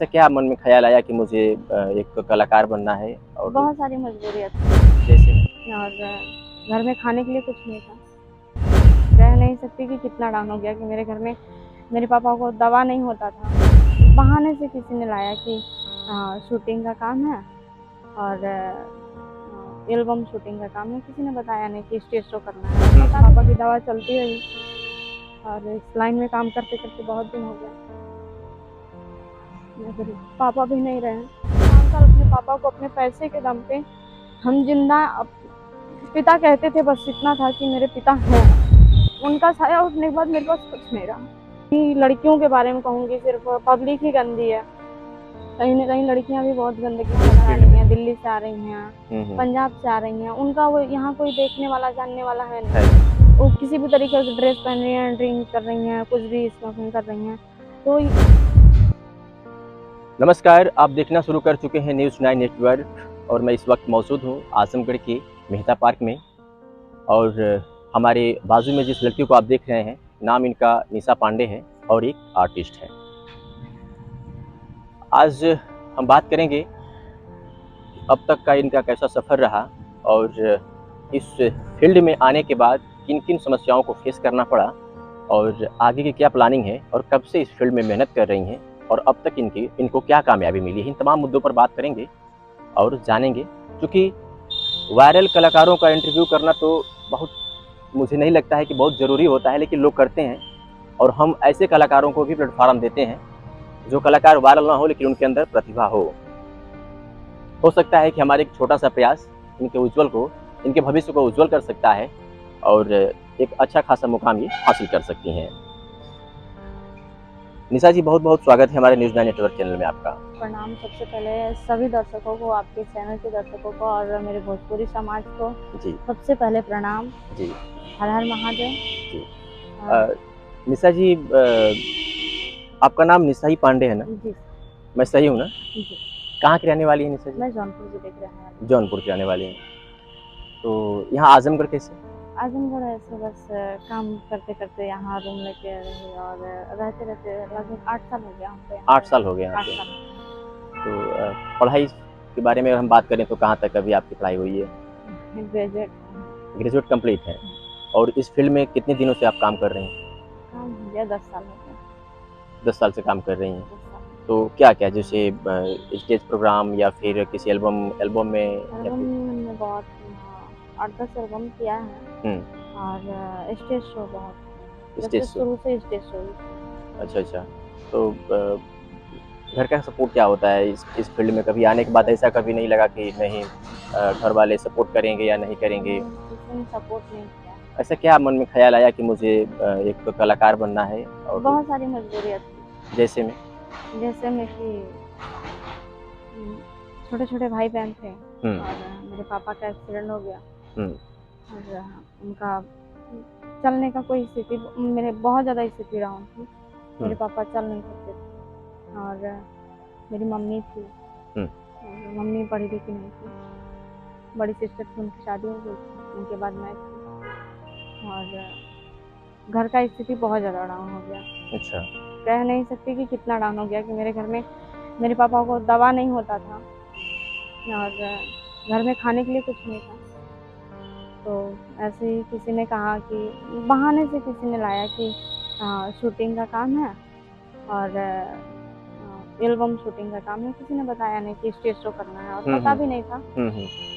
ऐसा क्या मन में ख्याल आया कि मुझे एक कलाकार बनना है? और बहुत सारी मजबूरियाँ थी जैसे और घर में खाने के लिए कुछ नहीं था। कह नहीं सकती कि कितना डाउन हो गया कि मेरे घर में मेरे पापा को दवा नहीं होता था। बहाने से किसी ने लाया कि शूटिंग का काम है और एल्बम शूटिंग का काम है। किसी ने बताया नहीं कि स्टेज शो करना है। पापा की दवा चलती रही और इस लाइन में काम करते करते बहुत दिन हो गया। फिर पापा भी नहीं रहे। 5 साल अपने पापा को अपने पैसे के दम पे हम जिंदा पिता कहते थे, बस इतना था कि मेरे पिता हैं। उनका साया उठने के बाद मेरे पास कुछ नहीं रहा। लड़कियों के बारे में कहूँगी, सिर्फ पब्लिक ही गंदी है। कहीं ना कहीं लड़कियां भी बहुत गंदगी फैला रही हैं। दिल्ली से आ रही हैं, पंजाब से आ रही हैं। उनका वो यहाँ कोई देखने वाला जानने वाला है नहीं। वो किसी भी तरीके की ड्रेस पहन रही हैं, ड्रिंक कर रही हैं, कुछ भी स्मोकिंग कर रही हैं। तो नमस्कार, आप देखना शुरू कर चुके हैं न्यूज़ 9 नेटवर्क और मैं इस वक्त मौजूद हूँ आजमगढ़ के मेहता पार्क में। और हमारे बाजू में जिस लड़की को आप देख रहे हैं, नाम इनका निशा पांडे है और एक आर्टिस्ट है। आज हम बात करेंगे अब तक का इनका कैसा सफ़र रहा और इस फील्ड में आने के बाद किन किन समस्याओं को फेस करना पड़ा और आगे की क्या प्लानिंग है और कब से इस फील्ड में मेहनत कर रही हैं और अब तक इनको क्या कामयाबी मिली है। इन तमाम मुद्दों पर बात करेंगे और जानेंगे। क्योंकि वायरल कलाकारों का इंटरव्यू करना तो बहुत, मुझे नहीं लगता है कि बहुत ज़रूरी होता है, लेकिन लोग करते हैं और हम ऐसे कलाकारों को भी प्लेटफॉर्म देते हैं जो कलाकार वायरल ना हो लेकिन उनके अंदर प्रतिभा हो सकता है कि हमारे एक छोटा सा प्रयास इनके भविष्य को उज्जवल कर सकता है और एक अच्छा खासा मुकाम ये हासिल कर सकती हैं। निशा जी, बहुत बहुत स्वागत है हमारे न्यूज़ 9 नेटवर्क चैनल में आपका। प्रणाम सबसे पहले सभी दर्शकों को, आपके चैनल के दर्शकों को और मेरे भोजपुरी समाज को जी सबसे पहले प्रणाम जी। हर हर महादेव जी निशा जी, आपका नाम निशा ही पांडे है ना? जी मैं सही हूँ ना? जी। कहाँ की रहने वाली है निशा जी? मैं जौनपुर जिले की रहने वाली हूँ। जौनपुर की रहने वाली हैं। तो यहाँ आजमगढ़ कैसे? आजमगढ़ ऐसे बस काम करते करते यहाँ रूम लेके रही और रहते रहते लगभग 8 साल हो गया हमको यहाँ 8 साल हो गए यहाँ 8 पे। साल। तो पढ़ाई के बारे में हम बात करें तो कहाँ तक अभी आपकी पढ़ाई हुई है? ग्रेजुएट कंप्लीट है। और इस फील्ड में कितने दिनों से आप काम कर रहे हैं? काम हो गया 10 साल हो गया। 10 साल से काम कर रही हैं। 10 साल। तो क्या क्या, जैसे स्टेज प्रोग्राम या फिर किसी एल्बम में या एल्बम फिर? मैंने बहुत 8-10 एल्बम किया है और स्टेज शो बहुत, स्टेज जैसे शो। शुरू से स्टेज शो ही। अच्छा अच्छा। तो घर का सपोर्ट क्या होता है इस फील्ड में? कभी आने के बाद ऐसा कभी नहीं लगा कि नहीं घर वाले सपोर्ट करेंगे या नहीं करेंगे? किसी ने सपोर्ट नहीं किया। ऐसा क्या मन में ख्याल आया कि मुझे एक कलाकार बनना है? और बहुत सारी मजबूरियाँ थी, जैसे में? जैसे में कि छोटे छोटे भाई बहन थे और मेरे पापा का एक्सीडेंट हो गया और उनका चलने का कोई स्थिति, मेरे बहुत ज़्यादा स्थिति डाउन थी। मेरे पापा चल नहीं सकते थे और मेरी मम्मी थी और मम्मी पढ़ी लिखी नहीं थी। बड़ी सिस्टर थी, उनकी शादी हो गई थी, उनके बाद मैं थी और घर का स्थिति बहुत ज़्यादा डाउन हो गया। अच्छा। कह नहीं सकती कि कितना डाउन हो गया कि मेरे घर में मेरे पापा को दवा नहीं होता था और घर में खाने के लिए कुछ नहीं था। तो ऐसे ही किसी ने कहा कि बहाने से किसी ने लाया कि शूटिंग का काम है और एल्बम शूटिंग का काम है। किसी ने बताया नहीं कि स्टेज शो करना है और पता भी नहीं था।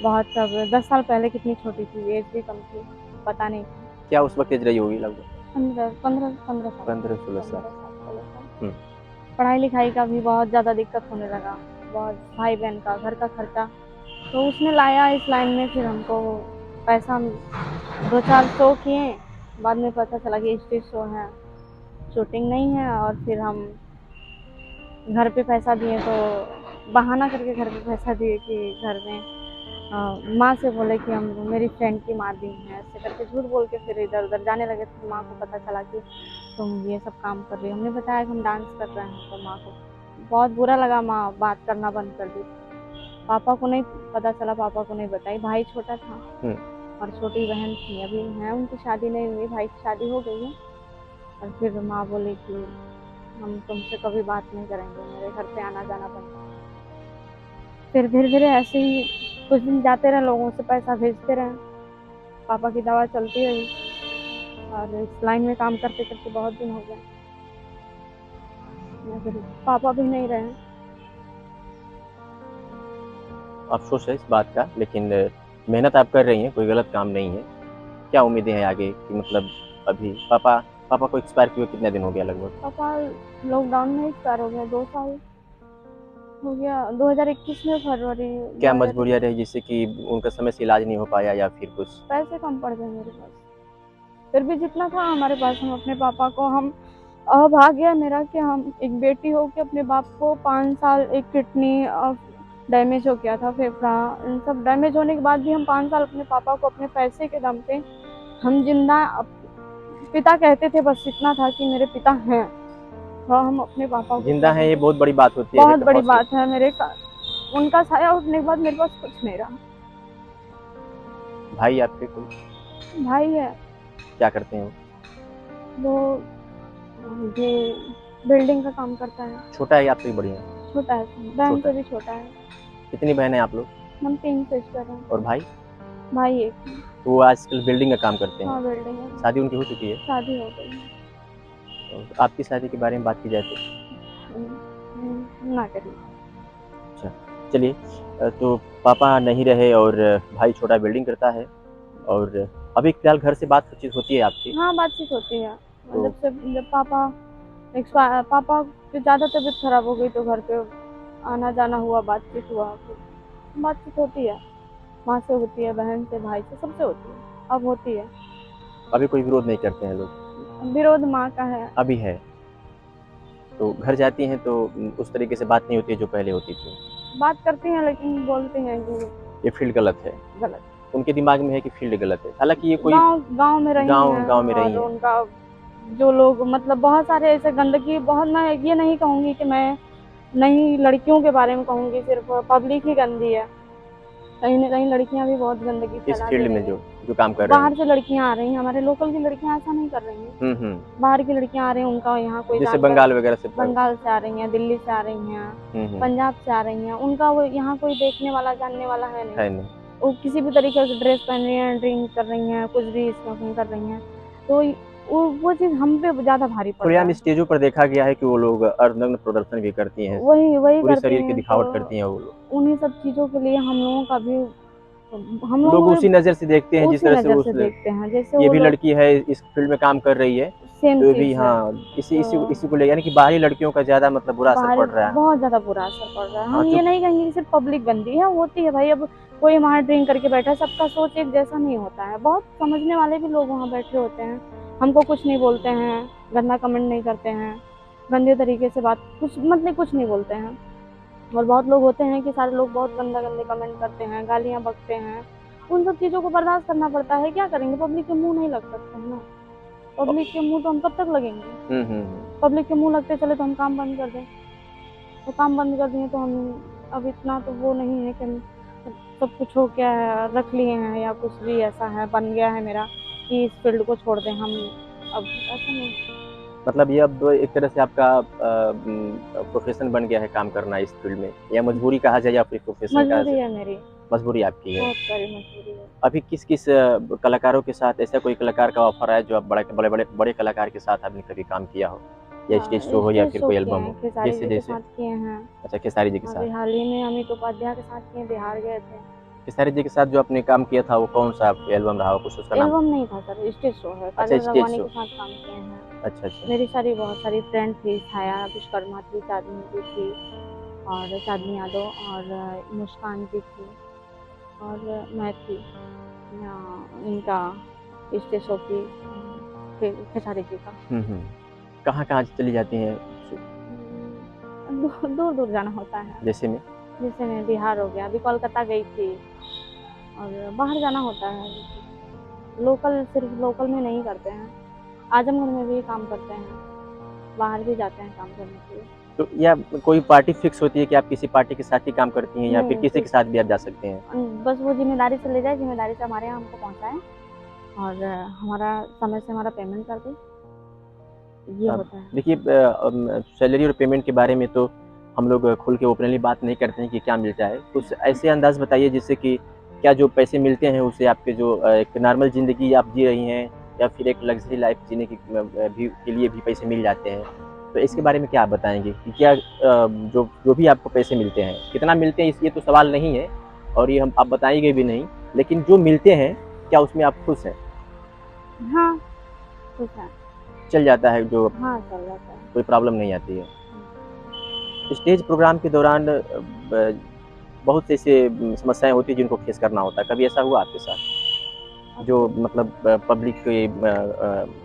बहुत, तब 10 साल पहले कितनी छोटी थी, एज भी कम थी, पता नहीं था। क्या उस वक्त एज रही होगी लगभग? 15-16 साल। साल। पढ़ाई लिखाई का भी बहुत ज़्यादा दिक्कत होने लगा, बहुत भाई बहन का, घर का खर्चा। तो उसने लाया इस लाइन में, फिर हमको पैसा 2-4 शो किए, बाद में पता चला कि स्टेज शो है, शूटिंग नहीं है। और फिर हम घर पे पैसा दिए तो बहाना करके घर पे पैसा दिए कि घर में माँ से बोले कि हम मेरी फ्रेंड की माँ दी है, ऐसे करके झूठ बोल के फिर इधर उधर जाने लगे। तो माँ को पता चला कि तुम ये सब काम कर रही हो। हमने बताया कि हम डांस कर रहे हैं, तो माँ को बहुत बुरा लगा, माँ बात करना बंद कर दी। पापा को नहीं पता चला, पापा को नहीं बताई। भाई छोटा था और छोटी बहन थी, अभी है, उनकी शादी नहीं हुई, भाई की शादी हो गई है। और फिर माँ बोली कि हम तुमसे कभी बात नहीं करेंगे, मेरे घर पे आना जाना बंद। फिर धीरे धीरे ऐसे ही कुछ दिन जाते रहे, लोगों से पैसा भेजते रहे, पापा की दवा चलती रही और इस लाइन में काम करते करते बहुत दिन हो गए। फिर पापा भी नहीं रहे। अफ़सोस है इस बात का, लेकिन मेहनत आप कर रही हैं, कोई गलत काम नहीं है। क्या उम्मीदें हैं आगे कि मतलब अभी पापा को एक्सपायर किए हुए कितने दिन हो गया लगभग? पापा लॉकडाउन में एक्सपायर हो गया, 2 साल हो गया, 2021 में फरवरी। क्या 2000 मजबूरियाँ रही जिससे कि उनका समय से इलाज नहीं हो पाया या फिर कुछ? पैसे कम पड़ गए मेरे पास, फिर भी जितना था हमारे पास हम अपने पापा को हम भाग्य है मेरा कि हम एक बेटी हो के अपने बाप को 5 साल, एक किडनी डैमेज हो गया था, फेफड़ा, इन सब डैमेज होने के बाद भी हम 5 साल अपने पापा को अपने पैसे के दम पे हम जिंदा पिता कहते थे, बस इतना था कि मेरे पिता हैं, और हम अपने पापा को जिंदा है, ये कहते थे। बहुत बड़ी बात होती है। बहुत बड़ी हौसले- बात है उनका साया उठने के बाद मेरे पास कुछ नहीं रहा। भाई आपके कोई भाई है, क्या करते हैं वो? वो ये बिल्डिंग का काम करता है। छोटा है या आपसे बड़ी है? छोटा है, बहन छोटा से भी छोटा है। कितनी बहन है आप लोग? हम 3 सिस्टर हैं। और भाई? भाई एक है। तो वो आजकल बिल्डिंग का काम करते हाँ, हैं। बिल्डिंग है। शादी उनकी हो चुकी है? शादी हो गई है। और आपकी शादी के बारे में बात की जाए तो? ना करिए। अच्छा, चलिए। तो पापा नहीं रहे और भाई छोटा बिल्डिंग करता है, और अभी फिलहाल घर से बातचीत होती है आपकी? हाँ, बातचीत होती है। तो जब पापा की ज़्यादा तबीयत खराब हो गई तो घर पे आना जाना हुआ, बातचीत हुआ, तो बातचीत होती है। माँ से होती है, बहन से, भाई से, सबसे होती है, अब होती है। अभी कोई विरोध नहीं करते हैं लोग? विरोध माँ का है। अभी है तो घर जाती हैं तो उस तरीके से बात नहीं होती है जो पहले होती थी? बात करती हैं लेकिन बोलते हैं कि ये फील्ड गलत है, गलत। उनके दिमाग में है कि फील्ड गलत है, हालांकि ये कोई गांव में रही हैं, गांव में रही और हैं। उनका जो लोग मतलब बहुत सारे ऐसे गंदगी, बहुत, मैं ये नहीं कहूँगी कि मैं नहीं लड़कियों के बारे में कहूँगी, सिर्फ पब्लिक ही गंदी है। कहीं ना कहीं लड़कियां भी बहुत गंदगी इस फैला दे फील्ड रही में हैं। जो काम कर रहे बाहर हैं। से लड़कियां आ रही हैं, हमारे लोकल की लड़कियां ऐसा नहीं कर रही हैं। बाहर की लड़कियां आ रही हैं, उनका यहाँ कोई जैसे जानकार, बंगाल वगैरह से। बंगाल से आ रही हैं, दिल्ली से आ रही हैं, पंजाब से आ रही हैं, उनका वो यहाँ कोई देखने वाला जानने वाला है है नहीं। नहीं। वो किसी भी तरीके की ड्रेस पहन रही हैं, ड्रिंक कर रही हैं, कुछ भी स्मोकिंग कर रही हैं, तो वो चीज़ हम पे ज़्यादा भारी पड़ रहा खुलेआम है। स्टेजों पर देखा गया है कि वो लोग अर्धनग्न प्रदर्शन भी करती हैं, वही पूरे करती शरीर की हैं, दिखावट तो करती हैं वो लोग। उन्हीं सब चीज़ों के लिए हम लोगों का भी, हम लोग लोगों उसी नज़र से देखते हैं को जिस उसी तरह से नज़र से देखते हैं, जैसे ये वो भी लोग लड़की है, इस फील्ड में काम कर रही है, सेम तो ये भी चीज़ है। हाँ, तो इसी को ले, यानी कि बाहरी लड़कियों का ज़्यादा मतलब बुरा असर बाहर पड़ रहा है। बहुत ज़्यादा बुरा असर पड़ रहा है। हाँ, हम ये नहीं कहेंगे कि सिर्फ पब्लिक गंदी है, होती है भाई, अब कोई वहाँ ड्रिंक करके बैठा है, सबका सोच एक जैसा नहीं होता है, बहुत समझने वाले भी लोग वहाँ बैठे होते हैं, हमको कुछ नहीं बोलते हैं, गंदा कमेंट नहीं करते हैं, गंदे तरीके से बात कुछ नहीं बोलते हैं। और बहुत लोग होते हैं कि सारे लोग बहुत गंदे कमेंट करते हैं, गालियाँ बकते हैं, उन सब चीज़ों को बर्दाश्त करना पड़ता है, क्या करेंगे, पब्लिक के मुँह नहीं लग सकते हैं ना, पब्लिक के मुँह तो हम कब तक लगेंगे। पब्लिक के मुँह लगते चले तो हम काम बंद कर दें, तो काम बंद कर दिए तो हम अब इतना तो वो नहीं है कि हम सब कुछ हो गया है, रख लिए हैं, या कुछ भी ऐसा है बन गया है मेरा कि इस फील्ड को छोड़ दें हम, अब ऐसा नहीं। मतलब ये अब एक तरह से आपका प्रोफेशन बन गया है काम करना इस फील्ड में, या मजबूरी कहा जाए या फिर प्रोफेशन कहा मजबूरी जाए? है मेरी, मजबूरी आपकी है। बहुत सारी मजबूरी है। अभी किस किस कलाकारों के साथ, ऐसा कोई कलाकार का ऑफर आया जो आप बड़े कलाकार के साथ आपने कभी काम किया हो, या स्टेज शो हो या स्टेज फिर शो कोई किए एल्बम हैं, हो? खेसारी जैसे जी के जैसे साथ किए हैं। अच्छा, खेसारी जी के अभी साथ। हाल ही में अमित उपाध्याय के साथ किए, बिहार गए थे। खेसारी जी के साथ जो आपने काम किया था वो कौन सा एल्बम रहा हो, कुछ उसका नाम? एल्बम नहीं था सर, स्टेज शो है, अच्छा, काजल स्टेज राघवानी शो। के साथ काम किए हैं। अच्छा अच्छा। मेरी बहुत सारी फ्रेंड थी, छाया विश्वकर्मा थी, चांदनी जी थी, और चांदनी यादव, और मुस्कान जी थी, और मैं थी इनका स्टेज शो की, खेसारी जी का। कहाँ कहाँ चली जाती हैं? दूर दूर जाना होता है, जैसे में? जैसे मैं बिहार हो गया, अभी कोलकाता गई थी, और बाहर जाना होता है, लोकल सिर्फ लोकल में नहीं करते हैं, आजमगढ़ में भी काम करते हैं, बाहर भी जाते हैं काम करने के लिए। तो या कोई पार्टी फिक्स होती है कि आप किसी पार्टी के साथ ही काम करती हैं, या फिर नहीं, किसी के साथ भी आप जा सकते हैं? बस वो जिम्मेदारी से ले जाए, जिम्मेदारी से हमारे यहाँ हमको पहुँचाए, और हमारा समय से हमारा पेमेंट कर दे, ये अब होता है। देखिए सैलरी और पेमेंट के बारे में तो हम लोग खुल के ओपनली बात नहीं करते हैं कि क्या मिलता है। कुछ ऐसे अंदाज़ बताइए जिससे कि क्या जो पैसे मिलते हैं उससे आपके जो एक नॉर्मल ज़िंदगी आप जी रही हैं या फिर एक लग्ज़री लाइफ़ जीने की भी के लिए भी पैसे मिल जाते हैं। तो इसके बारे में क्या आप बताएँगे कि क्या जो जो भी आपको पैसे मिलते हैं, कितना मिलते हैं ये तो सवाल नहीं है और ये हम आप बताएँगे भी नहीं, लेकिन जो मिलते हैं, क्या उसमें आप खुश हैं? हाँ, ठीक है। चल जाता है जो हाँ, चल जाता है। कोई प्रॉब्लम नहीं आती है? हुँ। स्टेज प्रोग्राम के दौरान ब बहुत से ऐसे समस्याएँ होती हैं जिनको फेस करना होता है। कभी ऐसा हुआ आपके साथ? अब जो तो मतलब पब्लिक के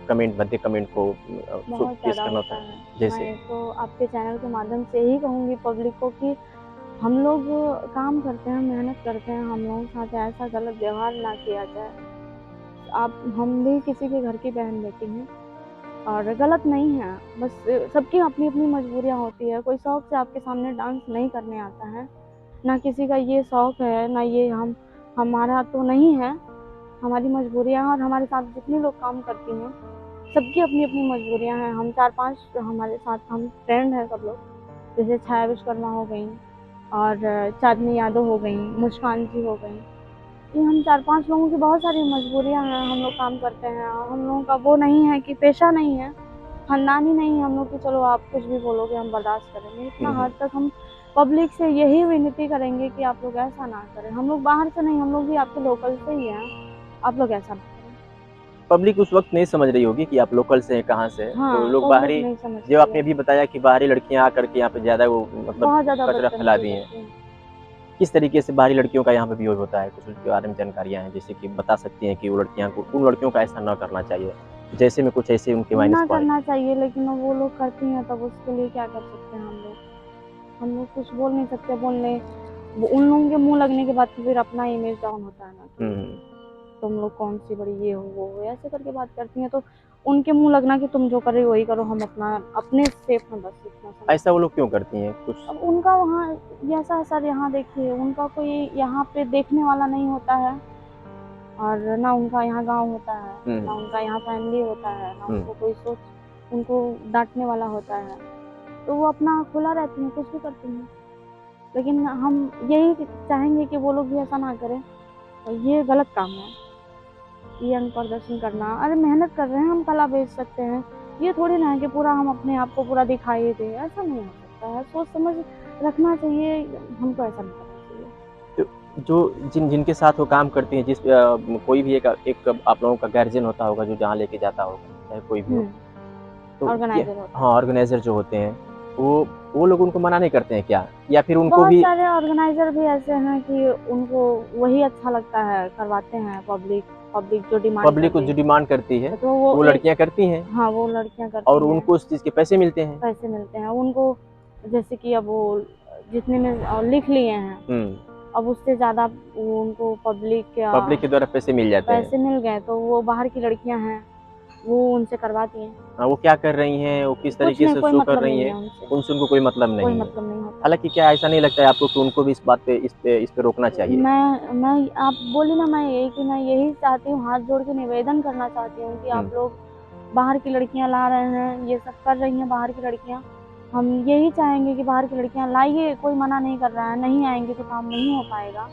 कमेंट भद्दे कमेंट को सो बहुत फेस ज़्यादा करना होता होता है। है? जैसे? मैं तो आपके चैनल के माध्यम से यही कहूँगी पब्लिक को कि हम लोग काम करते हैं, मेहनत करते हैं, हम लोगों के साथ ऐसा गलत व्यवहार ना किया जाए। आप हम भी किसी के घर की बहन-बेटी हैं और गलत नहीं है, बस सबकी अपनी-अपनी मजबूरियाँ होती हैं। कोई शौक से आपके सामने डांस नहीं करने आता है, ना किसी का ये शौक है, ना ये हमारा तो नहीं है, हमारी मजबूरियाँ हैं और हमारे साथ जितने लोग काम करती हैं, सबकी अपनी-अपनी मजबूरियाँ हैं। हम 4-5 हमारे साथ हम फ्रेंड हैं सब लोग, जैसे छाया विश्वकर्मा हो गईं और चाँदनी यादव हो गईं, मुस्कान जी हो गईं। ये हम 4-5 लोगों की बहुत सारी मजबूरियाँ हैं, हम लोग काम करते हैं और हम लोगों का वो नहीं है कि पेशा नहीं है, खानदान ही नहीं है हम लोग कि चलो आप कुछ भी बोलोगे हम बर्दाश्त करेंगे। इतना हुँ, हुँ। हद तक हम पब्लिक से यही विनती करेंगे कि आप लोग ऐसा ना करें। हम लोग बाहर से नहीं, हम लोग भी आपके लोकल से ही हैं, आप लोग ऐसा ना करें। पब्लिक उस वक़्त नहीं समझ रही होगी कि आप लोकल से हैं, कहाँ से हैं। तो हाँ, लोग पब्लिक बाहरी नहीं जो समझती आपने है, अभी बताया कि बाहरी लड़कियाँ आकर के यहाँ पे ज़्यादा वो मतलब बहुत ज़्यादा कचरा फैला बदतमीज़ी दी हैं। करती हैं। किस तरीके से बाहरी लड़कियों का यहाँ पे बिहेव होता है? कुछ उसके बारे में जानकारियाँ हैं, जैसे कि बता सकती हैं कि वो लड़कियाँ को उन लड़कियों का ऐसा ना करना चाहिए? जैसे में कुछ ऐसे उनके माइनस ना पॉइंट। करना चाहिए लेकिन वो लोग करती हैं तब उसके लिए क्या कर सकते हैं हम लोग? हम लोग कुछ बोल नहीं सकते, बोलने वो उन लोगों के मुँह लगने के बाद तो फिर अपना इमेज डाउन होता है ना हुँ, कि हुँ। तुम लोग कौन-सी बड़ी ये हो, वो हो, ऐसे करके बात करती हैं, तो उनके मुँह लगना कि तुम जो कर रही हो वही करो, हम अपना अपने सेफ में बस इतना ऐसा वो समझते हैं। लोग क्यों करती हैं? कुछ अब उनका वहाँ जैसा सर यहाँ देखिए, उनका कोई यहाँ पे देखने वाला नहीं होता है और ना उनका यहाँ गाँव होता है, हुँ, ना उनका यहाँ फैमिली होता है, ना हुँ। उनको कोई सोच उनको डाँटने वाला होता है। तो वो अपना खुला रहती हैं, कुछ भी करती हैं। लेकिन हम यही चाहेंगे कि वो लोग भी ऐसा ना करें और ये गलत काम है। ये प्रदर्शन करना, अरे मेहनत कर रहे हैं, हम कला बेच सकते हैं। ये थोड़ी ना है कि पूरा हम अपने आप को पूरा दिखाई दें, ऐसा नहीं हो सकता है। सोच समझ रखना चाहिए, हमको ऐसा नहीं करना चाहिए। तो जो जिनके साथ वो काम करती हैं, कोई भी एक आप लोगों का गार्जियन होता होगा जो जहाँ लेके जाता होगा, चाहे कोई भी हो। हुँ, तो क्या ऑर्गेनाइज़र होता हाँ, है। ऑर्गेनाइज़र जो होते हैं, वो लोग उनको मना नहीं करते हैं क्या? या फिर उनको बहुत भी सारे ऑर्गेनाइज़र भी ऐसे हैं कि उनको वही अच्छा लगता है, करवाते हैं पब्लिक पब्लिक जो डिमांड पब्लिक को करती जो है। डिमांड करती है, तो वो वो एक लड़कियाँ करती हैं हाँ, वो लड़कियाँ और करती हैं, उनको उस चीज़ के पैसे मिलते हैं। पैसे मिलते हैं। उनको जैसे कि अब वो जितने में लिख लिए हैं हुँ, अब उससे ज़्यादा वो उनको पब्लिक या पब्लिक के द्वारा पैसे मिल जाते हैं। पैसे मिल गए तो वो बाहर की लड़कियां हैं, वो उनसे करवाती हैं। हाँ, वो क्या कर रही हैं, वो किस कुछ तरीके नहीं, से कोई शो कर मतलब रही नहीं हैं, है उनसे, उनसे उनको कोई मतलब कोई नहीं है। मतलब नहीं होता। हालाँकि क्या ऐसा नहीं लगता है आपको कि उनको भी इस बात पे इस पे रोकना चाहिए? मैं आप बोली ना मैं यही चाहती हूँ, हाथ जोड़ के निवेदन करना चाहती हूँ कि हुँ, आप लोग बाहर की लड़कियाँ ला रहे हैं, ये सब कर रही हैं बाहर की लड़कियाँ। हम यही चाहेंगे कि बाहर की लड़कियाँ लाइए, कोई मना नहीं कर रहा है, नहीं आएँगी तो काम नहीं हो पाएगा।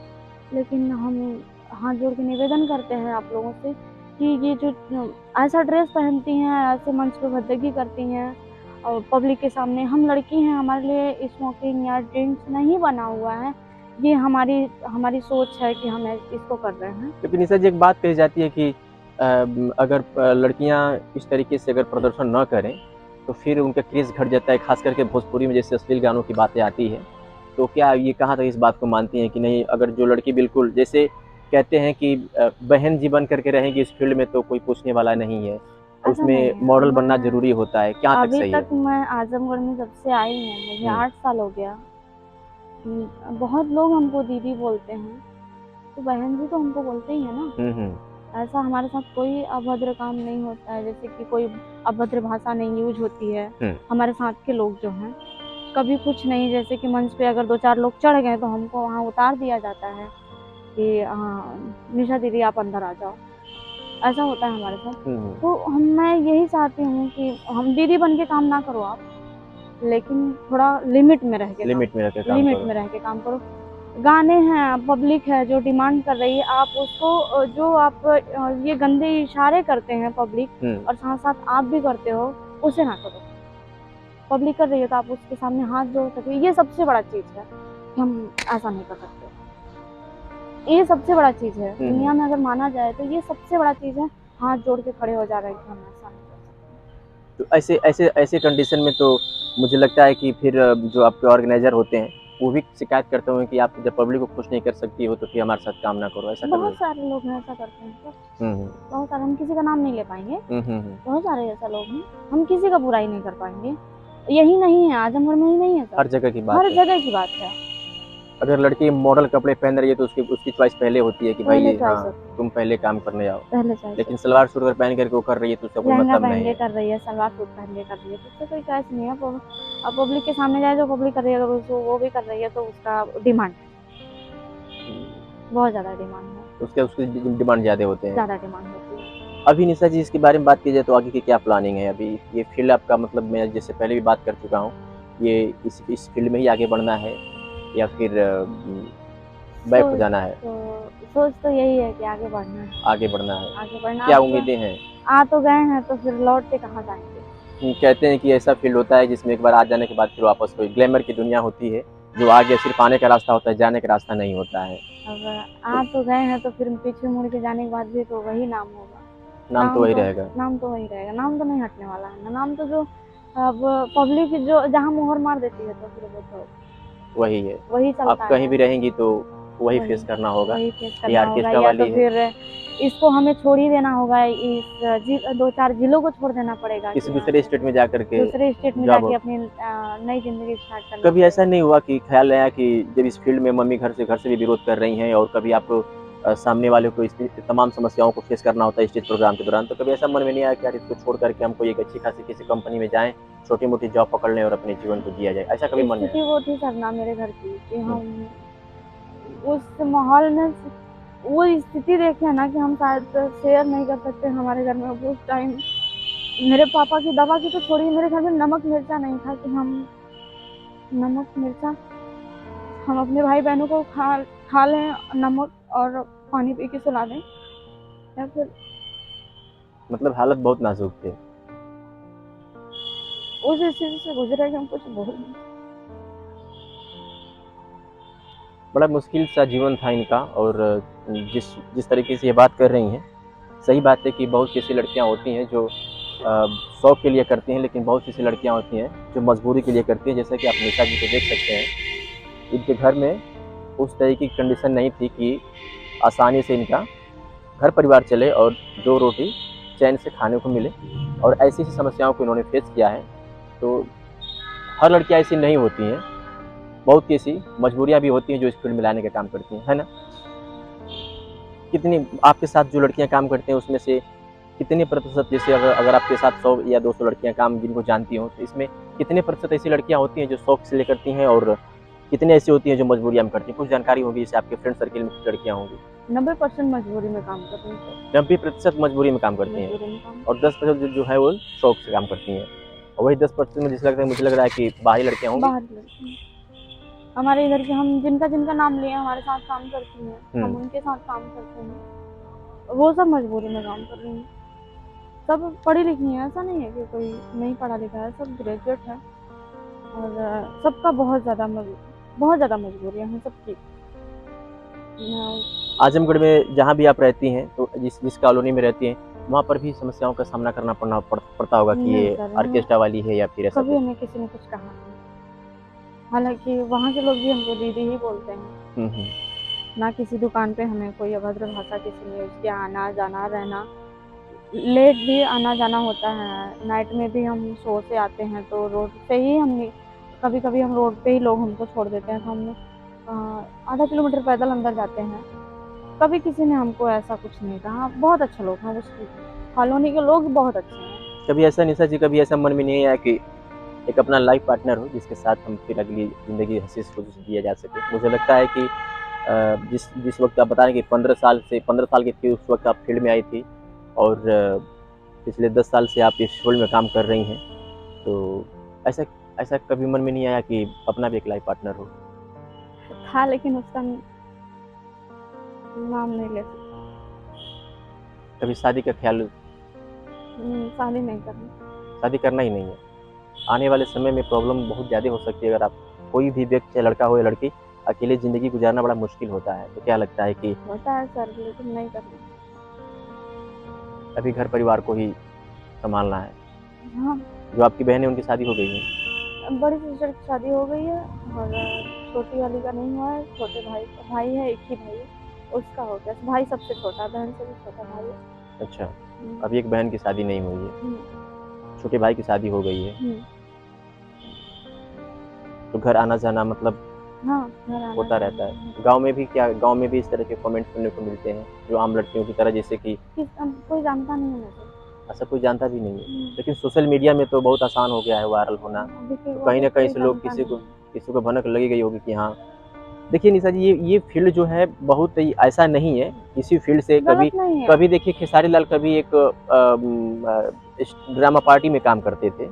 लेकिन हम हाथ जोड़ के निवेदन करते हैं आप लोगों से कि ये जो ऐसा ड्रेस पहनती हैं, ऐसे मंच पे भद्दगी करती हैं और पब्लिक के सामने, हम लड़की हैं, हमारे लिए स्मोकिंग या ड्रिंक्स नहीं बना हुआ है। ये हमारी हमारी सोच है कि हम इसको कर रहे हैं। लेकिन निशा जी एक बात कही जाती है कि अगर लड़कियाँ इस तरीके से अगर प्रदर्शन ना करें, तो फिर उनका क्रेज़ घट जाता है, ख़ास करके भोजपुरी में जैसे अश्लील गानों की बातें आती हैं। तो क्या ये कहाँ तक इस बात को मानती हैं कि नहीं अगर जो लड़की बिल्कुल जैसे कहते हैं कि बहन जी बन कर के रहेंगी इस फ़ील्ड में तो कोई पूछने वाला नहीं है, ऐसा नहीं उसमें है, मॉडल बनना मैं ज़रूरी होता है, कहाँ तक अभी सही है? तक मैं आज़मगढ़ में जब से आई हूँ, मुझे हुँ, 8 साल हो गया। बहुत लोग हमको दीदी बोलते हैं, तो बहन जी तो हमको बोलते ही हैं ना। हुँ, हुँ, ऐसा हमारे साथ कोई अभद्र काम नहीं होता है, जैसे कि कोई अभद्र भाषा नहीं यूज़ होती है, हुँ। हमारे साथ के लोग जो हैं। कभी कुछ नहीं, जैसे कि मंच पे अगर 2-4 लोग चढ़ गए तो हमको वहाँ उतार दिया जाता है कि हाँ, निशा दीदी आप अंदर आ जाओ। ऐसा होता है हमारे साथ। तो मैं यही चाहती हूँ कि हम दीदी बन के काम ना करो आप, लेकिन थोड़ा लिमिट में रह के लिमिट में रह के काम करो। गाने हैं, पब्लिक है जो डिमांड कर रही है, आप उसको जो आप ये गंदे इशारे करते हैं पब्लिक और साथ साथ आप भी करते हो, उसे ना करो। पब्लिक कर रही है तो आप उसके सामने हाथ जोड़ सके, ये सबसे बड़ा चीज़ है कि हम ऐसा नहीं कर सकते। ये सबसे बड़ा चीज़ है दुनिया में, अगर माना जाए तो ये सबसे बड़ा चीज़ है, हाथ जोड़ के खड़े हो जा रहे हैं कि हम ऐसा नहीं कर सकते। तो ऐसे कंडीशन में तो मुझे लगता है कि फिर जो आपके ऑर्गेनाइजर होते हैं वो भी शिकायत करते होंगे कि आप जब पब्लिक को खुश नहीं कर सकती हो तो फिर हमारे साथ काम ना करो, ऐसा बहुत सारे लोग हैं ऐसा करते हैं सर। बहुत सारे, हम किसी का नाम नहीं ले पाएंगे, बहुत सारे ऐसा लोग हैं, हम किसी का बुराई नहीं कर पाएंगे। यही नहीं है, आजमगढ़ में ही नहीं है सर, हर जगह की बात हर जगह की बात है। अगर लड़की मॉडल कपड़े पहन रही है तो उसकी चॉइस पहले होती है कि भाई हाँ तुम पहले काम करने जाओ, लेकिन सलवार सूट अगर पहन करके वो कर रही है तो उसका कोई मतलब नहीं है। कर रही है, सलवार सूट पहन के कर रही है तो उसका कोई चॉइस नहीं है। अब पब्लिक के सामने जाए जो पब्लिक कर रही है, अगर उसको वो भी कर रही है तो उसका डिमांड बहुत ज़्यादा डिमांड है, उसकी डिमांड ज़्यादा होते हैं, ज़्यादा डिमांड होती है। अभी निशा जी इसके बारे में बात की जाए तो आगे की क्या प्लानिंग है? अभी ये फील्ड आपका, मतलब मैं जैसे पहले भी बात कर चुका हूँ, ये इस फील्ड में ही आगे बढ़ना है या फिर बैक हो जाना है? सोच तो यही है कि आगे बढ़ना है। आगे बढ़ना क्या उम्मीदें हैं? आ तो गए हैं तो फिर लौट के कहाँ जाएंगे? कहते हैं कि ऐसा फील्ड होता है जिसमें एक बार आ जाने के बाद फिर वापस कोई ग्लैमर की दुनिया होती है, जो आगे सिर्फ आने का रास्ता होता है, जाने का रास्ता नहीं होता है। अब आ तो गए हैं तो फिर पीछे मुड़ के जाने के बाद भी तो वही नाम होगा, नाम तो वही रहेगा, नाम तो नहीं हटने वाला है ना। नाम तो जो अब पब्लिक जो जहाँ मोहर मार देती है तो फिर वो तो वही है, वही चलता है। आप कहीं भी रहेंगी तो वही फेस करना होगा, या तो फिर इसको हमें छोड़ ही देना होगा, इस 2-4 जिलों को छोड़ देना पड़ेगा, किसी दूसरे स्टेट में जाकर के अपनी नई जिंदगी स्टार्ट करना। कभी ऐसा नहीं हुआ कि ख्याल आया कि जब इस फील्ड में मम्मी घर से भी विरोध कर रही हैं और कभी आपको सामने वाले को इस तमाम समस्याओं को फेस करना होता है स्टेज प्रोग्राम के दौरान, तो कभी ऐसा मन में नहीं आया कि यार इसको छोड़ करके हम कोई एक अच्छी खासी किसी कंपनी में जाएं, छोटी मोटी जॉब पकड़ लें और अपने जीवन को जिया जाए, ऐसा कभी मन में? वो थी करना मेरे घर की कि हम उस माहौल में वो स्थिति देखे ना कि हम शायद शेयर नहीं कर सकते हमारे घर में उस टाइम। मेरे पापा की दवा की तो छोड़िए, मेरे घर में नमक मिर्चा नहीं था कि हम नमक मिर्चा हम अपने भाई बहनों को खा लें, नमक और पानी पी के सुला दें, या फिर मतलब हालत बहुत नाजुक थे, उस स्थिति से गुजरे कि हम कुछ बोल नहीं। बड़ा मुश्किल सा जीवन था इनका, और जिस तरीके से ये बात कर रही हैं, सही बात है कि बहुत सी ऐसी लड़कियां होती हैं जो शौक के लिए करती हैं, लेकिन बहुत सी ऐसी लड़कियां होती हैं जो मजबूरी के लिए करती हैं। जैसा कि आप निशा जी को देख सकते हैं, इनके घर में उस तरह की कंडीशन नहीं थी कि आसानी से इनका घर परिवार चले और 2 रोटी चैन से खाने को मिले, और ऐसी समस्याओं को इन्होंने फेस किया है। तो हर लड़कियां ऐसी नहीं होती हैं, बहुत सी ऐसी मजबूरियां भी होती हैं जो इस फील्ड में लाने का काम करती हैं, है ना? कितनी आपके साथ जो लड़कियां काम करते हैं उसमें से कितने प्रतिशत, जैसे अगर आपके साथ 100 या 200 लड़कियां काम जिनको जानती हो, तो इसमें कितने प्रतिशत ऐसी लड़कियां होती हैं जो शौक से ले करती हैं और कितनी ऐसी होती हैं जो मजबूरियां में करती हैं? कुछ जानकारी होगी, जैसे आपके फ्रेंड सर्किल में कुछ लड़कियां होंगी। 90% मजबूरी में काम करती हैं। 90% मजबूरी में काम करती हैं और 10% जो है वो शौक से काम करती हैं, और वही 10% में जिसे लगता है, मुझे लग रहा है कि बाहरी लड़कियां होंगी। हमारे इधर के हम जिनका नाम लिए हमारे साथ काम करती हैं, हम उनके साथ काम करते हैं, वो सब मजबूरी में काम कर रही हैं। सब पढ़ी लिखी हैं, ऐसा नहीं है कि कोई नहीं पढ़ा लिखा है, सब ग्रेजुएट है, और सबका बहुत ज़्यादा मजबूरियाँ हैं सबकी। आजमगढ़ में जहाँ भी आप रहती हैं, तो जिस कॉलोनी में रहती हैं, वहाँ पर भी समस्याओं का सामना करना पड़ता होगा कि ये ऑर्केस्ट्रा वाली है या फिर ऐसा? कभी हमें किसी ने कुछ कहा नहीं, हालांकि वहाँ के लोग भी हमको दीदी ही बोलते हैं। ना किसी दुकान पे हमें कोई अभद्र भाषा किसी ने यूज़ किया। आना जाना रहना, लेट भी आना जाना होता है, नाइट में भी हम शो से आते हैं तो रोड पे ही कभी हम रोड पे ही लोग हमको छोड़ देते हैं, तो हम आधा किलोमीटर पैदल अंदर जाते हैं। कभी किसी ने हमको ऐसा कुछ नहीं कहा, बहुत अच्छे लोग हैं, उस कॉलोनी के लोग बहुत अच्छे हैं। कभी ऐसा निशा जी, कभी ऐसा मन में नहीं आया कि एक अपना लाइफ पार्टनर हो जिसके साथ हम फिर अगली ज़िंदगी हंसी खुशी जिया जा सके? मुझे लगता है कि जिस वक्त आप बता रहे हैं कि 15 साल की थी उस वक्त आप फील्ड में आई थी, और पिछले 10 साल से आप इस फील्ड में काम कर रही हैं, तो ऐसा ऐसा कभी मन में नहीं आया कि अपना भी एक लाइफ पार्टनर हो? था, लेकिन उसका नाम नहीं ले सकती। कभी शादी का ख्याल? शादी नहीं करनी। शादी करना ही नहीं है। आने वाले समय में प्रॉब्लम बहुत ज़्यादा हो सकती है। अगर आप कोई भी व्यक्ति, चाहे लड़का हो या लड़की, अकेले ज़िंदगी गुजारना बड़ा मुश्किल होता है। तो क्या लगता है कि होता है सर, लेकिन नहीं करनी। अभी घर परिवार को ही संभालना है? हाँ, जो आपकी बहन है उनकी शादी हो गई है? बड़ी सिस्टर की शादी हो गई है और छोटी वाली का नहीं हुआ है। छोटे भाई है, एक ही भाई है, उसका हो गया। भाई सबसे छोटा, बहन से भी छोटा भाई है। अच्छा, हम्म, अभी एक बहन की शादी नहीं हुई है, हम्म, छोटे भाई की शादी हो गई है। हम्म। तो घर आना-जाना मतलब हाँ, घर आना होता रहता है। गाँव में भी क्या, गाँव में भी इस तरह के कमेंट सुनने को मिलते हैं, जो आम लड़कियों की तरह, जैसे कि कोई जानता नहीं है मुझे। ऐसा कोई जानता भी नहीं है। लेकिन सोशल मीडिया में तो बहुत आसान हो गया है वायरल होना। तो कहीं न कहीं से लोग किसी को भनक लगी गई होगी कि हाँ, देखिए निशा जी, ये फ़ील्ड जो है बहुत ही ऐसा नहीं है, इसी फ़ील्ड से कभी देखिए खेसारी लाल कभी एक इस ड्रामा पार्टी में काम करते थे,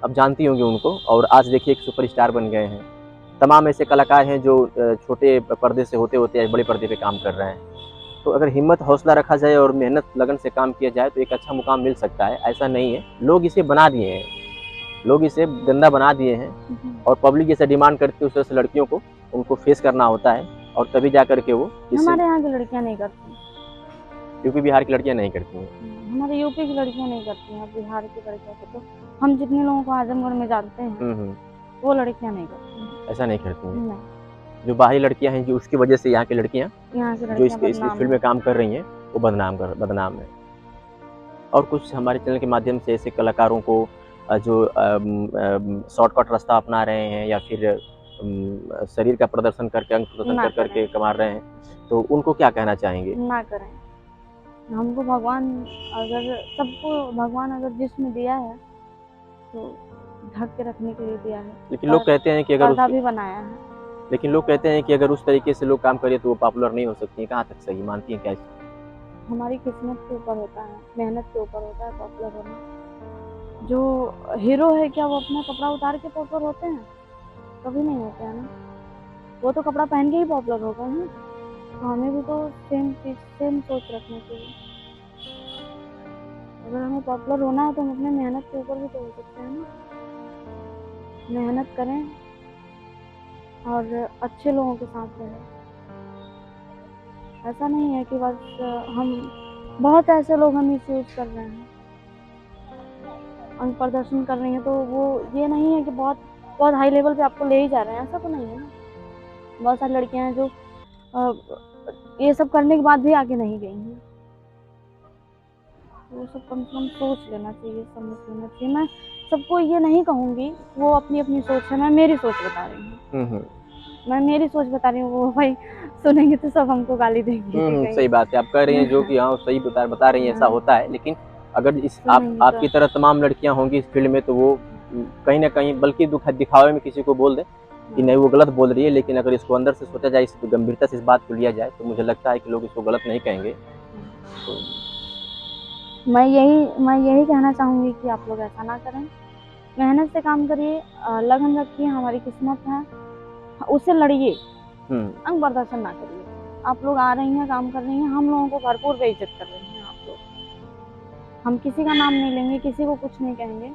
आप जानती होंगी उनको, और आज देखिए एक सुपरस्टार बन गए हैं। तमाम ऐसे कलाकार हैं जो छोटे पर्दे से होते-होते आज बड़े पर्दे पे काम कर रहे हैं। तो अगर हिम्मत हौसला रखा जाए और मेहनत लगन से काम किया जाए तो एक अच्छा मुकाम मिल सकता है, ऐसा नहीं है। लोग इसे बना दिए हैं, लोग इसे गंदा बना दिए हैं और पब्लिक जैसे डिमांड करती है उस तरह से लड़कियों को उनको फेस करना होता है, और तभी जा कर के वो हमारे यहाँ की लड़कियाँ नहीं करती। यूपी बिहार की लड़कियां नहीं करती हैं। हमारे यूपी की लड़कियाँ नहीं करती हैं, बिहार की लड़कियों को तो हम जितने लोगों को आजमगढ़ में जानते हैं वो लड़कियाँ नहीं करती हैं। ऐसा नहीं करती हैं। नहीं, जो बाहरी लड़कियां हैं, जो उसकी वजह से यहाँ की लड़कियां जो इस बदनाम फील्ड में काम कर रही हैं वो बदनाम है। और कुछ हमारे चैनल के माध्यम से ऐसे कलाकारों को जो शॉर्टकट रास्ता अपना रहे हैं या फिर शरीर का प्रदर्शन करके, अंग प्रदर्शन कर करके कमा रहे हैं, तो उनको क्या कहना चाहेंगे? ना करें। हमको भगवान अगर जिस्म दिया है तो ढक के रखने के लिए दिया है। लेकिन लोग कहते हैं कि अगर भी बनाया है। लेकिन लोग कहते हैं कि अगर उस तरीके से लोग काम करें तो वो पॉपुलर नहीं हो सकती हैं। कहाँ तक सही मानती हैं क्या? हमारी किस्मत के ऊपर होता है, मेहनत के ऊपर होता है पॉपुलर होना। जो हीरो है क्या वो अपना कपड़ा उतार के पॉपुलर होते हैं? कभी नहीं होते हैं ना। वो तो कपड़ा पहन के ही पॉपुलर हो गए हैं। तो हमें भी तो सेम सोच रखनी चाहिए। अगर हमें पॉपुलर होना है तो हम अपने मेहनत के ऊपर भी तो हो सकते हैं ना। मेहनत करें और अच्छे लोगों के साथ रहें। ऐसा नहीं है कि बस हम बहुत ऐसे लोग हम मिसयूज कर रहे हैं, अंग प्रदर्शन कर रही हैं, तो वो ये नहीं है कि बहुत हाई लेवल पे आपको ले ही जा रहे हैं, ऐसा तो नहीं है ना। बहुत सारी लड़कियां हैं जो ये सब करने के बाद भी आगे नहीं गई हैं। वो सब कम से कम सोच लेना चाहिए, समझ लेना चाहिए। मैं सबको ये नहीं कहूँगी, वो अपनी अपनी सोच है, मैं मेरी सोच बता रही हूँ। मैं मेरी सोच बता रही हूँ, वो भाई सुनेंगे तो सब हमको गाली देंगे। सही बात है, आप कह रही हैं जो कि हाँ सही बता रही हैं, ऐसा होता है। लेकिन अगर आपकी तरह तमाम लड़कियां होंगी इस फील्ड में तो वो कहीं ना कहीं बल्कि दिखावे में किसी को बोल दे कि नहीं वो गलत बोल रही है, लेकिन अगर इसको अंदर से सोचा जाए, इसको गंभीरता से इस बात को लिया जाए तो मुझे लगता है कि लोग इसको गलत नहीं कहेंगे। तो मैं यही कहना चाहूँगी कि आप लोग ऐसा ना करें, मेहनत से काम करिए, लगन रखिए, हमारी किस्मत है, उससे लड़िए, अंग प्रदर्शन ना करिए। आप लोग आ रही हैं, काम कर रही हैं, हम लोगों को भरपूर बेइज्जत कर रही हैं आप लोग। हम किसी का नाम नहीं लेंगे, किसी को कुछ नहीं कहेंगे।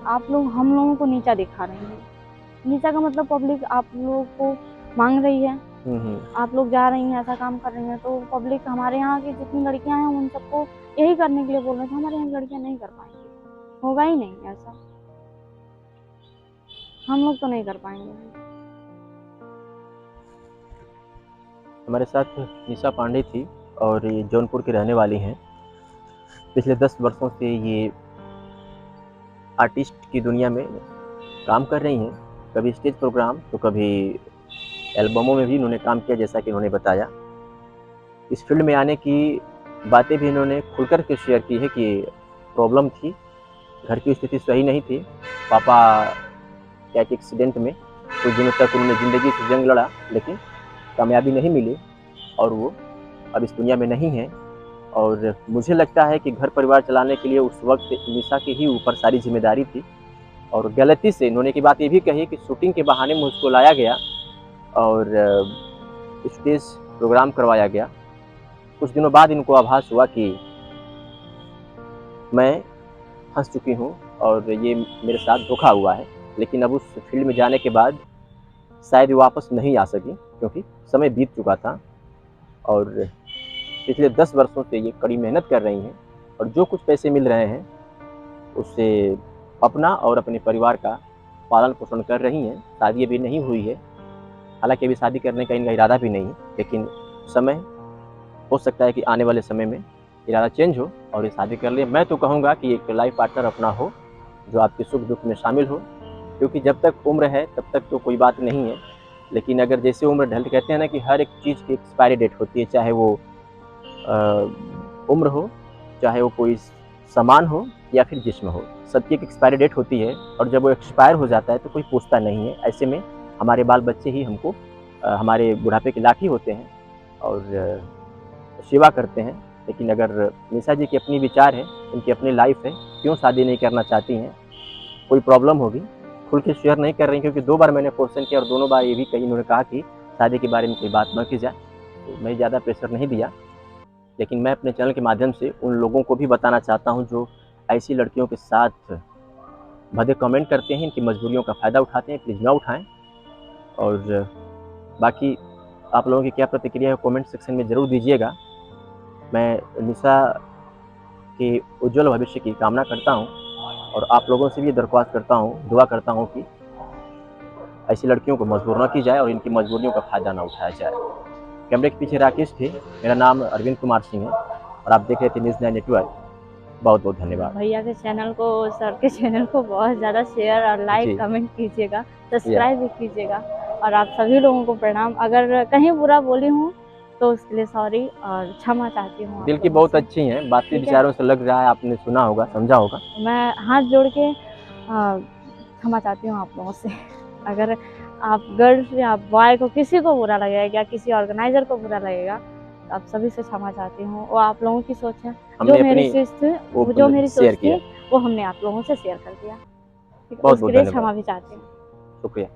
आप लोग हम लोगों को नीचा दिखा रही हैं। नीचा का मतलब पब्लिक आप लोगों को मांग रही है, आप लोग जा रही हैं, ऐसा काम कर रही हैं, तो पब्लिक हमारे यहाँ की जितनी लड़कियां हैं उन सबको यही करने के लिए बोल रहे थे। हमारे यहाँ की लड़कियां नहीं कर पाएंगी, होगा ही नहीं ऐसा, हम लोग तो नहीं कर पाएंगे। हमारे साथ निशा पांडे थी और ये जौनपुर की रहने वाली हैं। पिछले 10 वर्षों से ये आर्टिस्ट की दुनिया में काम कर रही हैं, कभी स्टेज प्रोग्राम तो कभी एल्बमों में भी इन्होंने काम किया, जैसा कि इन्होंने बताया। इस फील्ड में आने की बातें भी इन्होंने खुलकर के शेयर की है कि प्रॉब्लम थी, घर की स्थिति सही नहीं थी, पापा का एक एक्सीडेंट में कुछ दिनों तक उन्होंने ज़िंदगी से जंग लड़ा, लेकिन कामयाबी नहीं मिली और वो अब इस दुनिया में नहीं है। और मुझे लगता है कि घर परिवार चलाने के लिए उस वक्त निशा के ही ऊपर सारी जिम्मेदारी थी। और गलती से इन्होंने की बात ये भी कही कि शूटिंग के बहाने मुझको लाया गया और स्टेज प्रोग्राम करवाया गया। कुछ दिनों बाद इनको आभास हुआ कि मैं फंस चुकी हूँ और ये मेरे साथ धोखा हुआ है। लेकिन अब उस फील्ड में जाने के बाद शायद ये वापस नहीं आ सकी, क्योंकि समय बीत चुका था। और पिछले 10 वर्षों से ये कड़ी मेहनत कर रही हैं और जो कुछ पैसे मिल रहे हैं उससे अपना और अपने परिवार का पालन पोषण कर रही हैं। शादी अभी नहीं हुई है, हालांकि अभी शादी करने का इनका इरादा भी नहीं है, लेकिन समय हो सकता है कि आने वाले समय में इरादा चेंज हो और ये शादी कर ले। मैं तो कहूँगा कि एक लाइफ पार्टनर अपना हो जो आपके सुख दुख में शामिल हो, क्योंकि जब तक उम्र है तब तक तो कोई बात नहीं है, लेकिन अगर जैसे उम्र ढलती, कहते हैं ना कि हर एक चीज़ की एक्सपायरी डेट होती है, चाहे वो उम्र हो, चाहे वो कोई सामान हो या फिर जिस्म हो, सबकी एक एक्सपायरी डेट होती है। और जब वो एक्सपायर हो जाता है तो कोई पूछता नहीं है। ऐसे में हमारे बाल बच्चे ही हमको हमारे बुढ़ापे के लाठी होते हैं और सेवा करते हैं। लेकिन अगर निशा जी की अपनी विचार है, उनकी अपनी लाइफ है, क्यों शादी नहीं करना चाहती हैं, कोई प्रॉब्लम होगी, खुल के शेयर नहीं कर रही, क्योंकि 2 बार मैंने क्वेश्चन किया और दोनों बार ये भी कही, उन्होंने कहा कि शादी के बारे में कोई बात न की जाए। तो मैं ज़्यादा प्रेशर नहीं दिया, लेकिन मैं अपने चैनल के माध्यम से उन लोगों को भी बताना चाहता हूँ जो ऐसी लड़कियों के साथ भद्दे कमेंट करते हैं, इनकी मजबूरियों का फ़ायदा उठाते हैं, प्लीज़ ना उठाएँ। और बाकी आप लोगों की क्या प्रतिक्रिया है कमेंट सेक्शन में ज़रूर दीजिएगा। मैं निशा के उज्ज्वल भविष्य की कामना करता हूँ और आप लोगों से भी दरख्वास्त करता हूँ, दुआ करता हूँ कि ऐसी लड़कियों को मजबूर न की जाए और इनकी मजबूरियों का फ़ायदा न उठाया जाए। कैमरे के पीछे राकेश थे, मेरा नाम अरविंद कुमार सिंह है और आप देख रहे थे न्यूज़ 9 नेटवर्क। बहुत बहुत धन्यवाद। भैया के चैनल को, सर के चैनल को बहुत ज़्यादा शेयर और जी। लाइक कमेंट कीजिएगा, सब्सक्राइब भी कीजिएगा। और आप सभी लोगों को प्रणाम। अगर कहीं बुरा बोली हूँ तो उसके लिए सॉरी और क्षमा चाहती हूँ आप दिल की लोगों बहुत से। अच्छी हैं, बातें ठीक है? विचारों से लग रहा है आपने सुना होगा, समझा होगा। मैं हाथ जोड़ के क्षमा चाहती हूँ आप लोगों से। अगर आप गर्ल्स या बॉय को किसी को बुरा लगेगा या किसी ऑर्गेनाइजर को बुरा लगेगा तो आप सभी से क्षमा चाहती हूँ। वो आप लोगों की सोच है, हमने जो मेरी अपनी सोच थी, वो जो मेरी शेयर सोच किया। थी वो हमने आप लोगों से शेयर कर दिया। ठीक है? बहुत उसके बहुत लिए धन्यवाद, क्षमा भी चाहती हूँ। शुक्रिया।